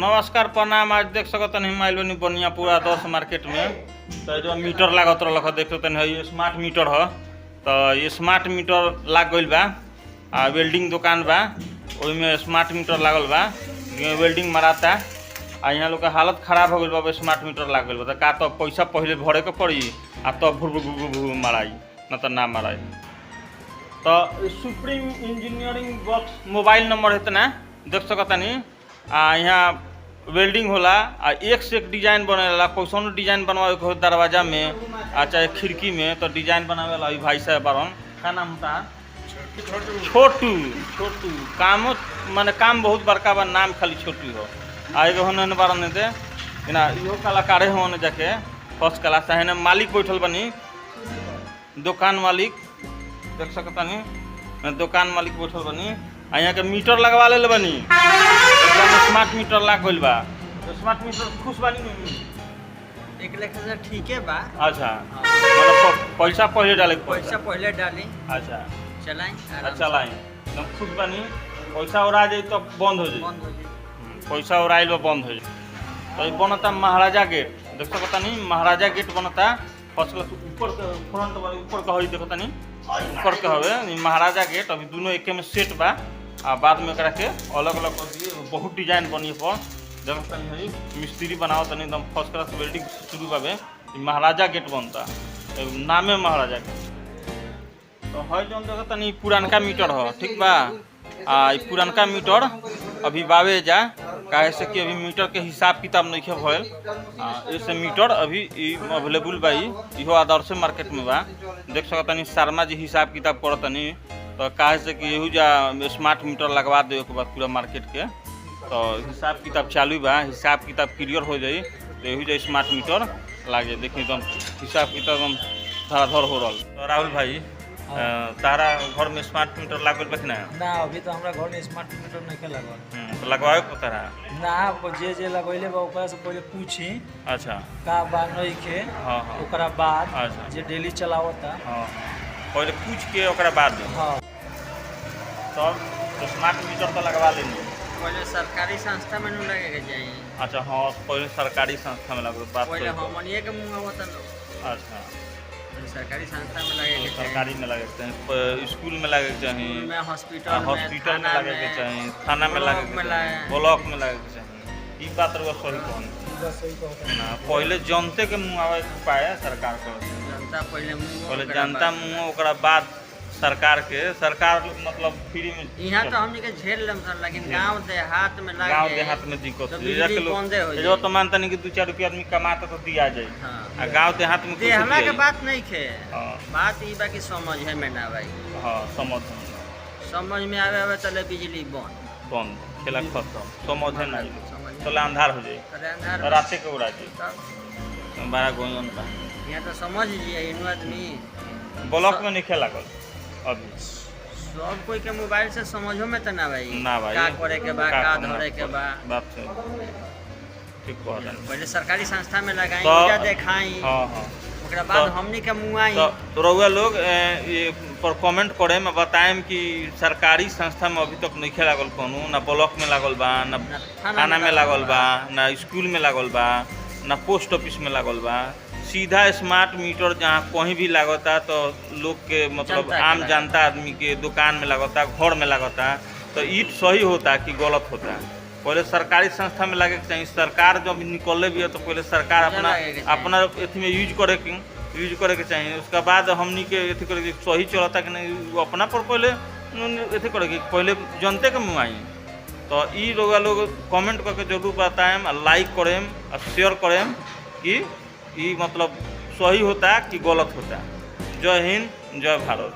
नमस्कार प्रणाम। आज देख सकत हम आइल बनी बनियापुरा 10 मार्केट में। तो जो मीटर लागत रख देख सकते है स्मार्ट मीटर है। तो ये स्मार्ट मीटर लाग गई बा। वेल्डिंग दुकान बा में स्मार्ट मीटर लागल बा। वेल्डिंग मराता यहाँ लोग का हालत खराब हो गई बा। स्मार्ट मीटर लाग गई बा का तो पैसा पहले भरे के पड़ी आ तो भूर माराई न तो ना माराई। तो supreme engineering works mobile number है ना देख सकता नहीं। यहाँ वेल्डिंग होला एक से एक डिजाइन बनेला। कैसन डिजाइन बनवावे के हो दरवाजा में चाहे खिड़की में तो डिजाइन बनावे ला भाई साहब बारन का नाम था छोटू। छोटू काम माने काम बहुत बड़का बा, नाम खाली छोटू हो। आगे होने बारन दे ना इहो कलाकारे होने जाके फर्स्ट क्लास है। मालिक बैठल बनी दुकान मालिक देख सकता नहीं। दुकान मालिक बैठल बनी यहाँ के मीटर लगवा ले बनी। स्मार्ट मीटर लाग गई बा। तो स्मार्ट मीटर खुश बानी एक लाख से ठीक है बा। अच्छा मतलब पैसा पहले डाले पैसा पहले डाली। अच्छा चलाएं चलाएं एकदम खुश बानी। पैसा उड़ा जाए तो बंद हो जाए। पैसा उड़ाइल बंद हो जाए। तो ये बनता महाराजा गेट देख सकता नहीं। महाराजा गेट बनता फर्स्ट क्लास ऊपर फ्रंट वाले ऊपर का देखता नहीं ऊपर के हवे महाराजा गेट। अभी दोनों एक में सेट बा। बाद में करा के अलग अलग कर दिए बहुत डिजाइन बनी पर देखता नहीं मिस्त्री बनाओ तनी एकदम फर्स्ट क्लास वेल्डिंग शुरू बाबे महाराजा गेट बनता नामे महाराजा गेट। तो है जो देखता नहीं पुरानका मीटर हो ठीक बा। पुरानका मीटर अभी बावे जा काहे से कि अभी मीटर के हिसाब किताब नहीं भयल। ऐसे मीटर अभी अवेलेबल बा। इहो आदर्श मार्केट में बा देख सकता नहीं। शर्मा जी हिसाब किताब करतनी तो काहे से कि यहू जा स्मार्ट मीटर लगवा दे के बाद पूरा मार्केट के तो हिसाब किताब चालू बा। हिसाब किताब क्लियर हो जाए तो यहू जा स्मार्ट मीटर लागे देखिए एकदम हिसाब किताब एकदम धराधर हो रहा। तो राहुल भाई तारा घर में स्मार्ट मीटर लागल बा कि ना? अभी तो हमरा घर में स्मार्ट मीटर नहीं लगल। तो लगवावे को तारा ना जे लगैले बा ओकरा से पहले पूछी अच्छा का बा नहीं के। हां ओकरा बाद अच्छा जे डेली चलावता हां पहले पूछ के ओकरा बाद हां तब तो स्मार्ट मीटर तो लगवा लेंगे। पहले सरकारी संस्था में न लगे के चाहिए। अच्छा हाँ पहले सरकारी संस्था में लगो बात पहले हमनिए के मुंह होता लो। अच्छा सरकारी संस्था में लगे के सरकारी में लगे के चाहिए स्कूल में लगे के चाहिए में हॉस्पिटल में लगे के चाहिए थाना में लगे के चाहिए ब्लॉक में लगे के चाहिए। ई बात रो सही कहन ना पहले जनते के मुंह आवे पाए सरकार को जनता पहले जनता मुंह ओकरा बाद सरकार के सरकार मतलब फ्री में यहाँ तो हमने के झेल लम सर लेकिन गांव देहात में लगे गांव देहात में दिक्कत है। जो तो मानता नहीं कि 2-4 रुपया आदमी कमाता तो दिया जाए। हाँ। गांव देहात में देहला के बात नहीं खे। बात ई बा कि समझ है में ना भाई। हां समझ में आवे चले बिजली बंद खेला खत्म समझ है ना चले अंधार हो जाए रात के उड़ा जाए बड़ा गोयन बा। यहाँ तो समझ जी इन आदमी ब्लॉक में नहीं खेला कर अभी सब कोई के मोबाइल से समझो में तो ना भाई का करे के बा का धरे के बा बात से ठीक कहता पहले सरकारी संस्था में लगाई या देखाई। हां हां ओकरा बाद हमनी के मुंह आई तो रउआ लोग ये पर कमेंट करे में बताएं कि सरकारी संस्था में अभी तक नहीं लागल कोनो ना ब्लॉक में लागल बा ना थाना में लागल बा ना स्कूल में लागल बा ना पोस्ट ऑफिस में लागल बा। सीधा स्मार्ट मीटर जहाँ कहीं भी लागता तो लोग के मतलब आम जनता आदमी के दुकान में लागता घर में लागता तो ई सही होता कि गलत होता। पहले सरकारी संस्था में लगे के चाहिए। सरकार जब निकले भी है तो पहले सरकार अपना एथी में यूज करे के चाहिए। उसके बाद हमनी के एथी करे के सही चलता कि नहीं अपना पर पहले एथी करे के पहले जनते के मुँह आई। तो ई लोग कमेंट करके जरूर बताएं लाइक करें और शेयर करें कि ये मतलब सही होता कि गलत होता। जय हिंद जय भारत।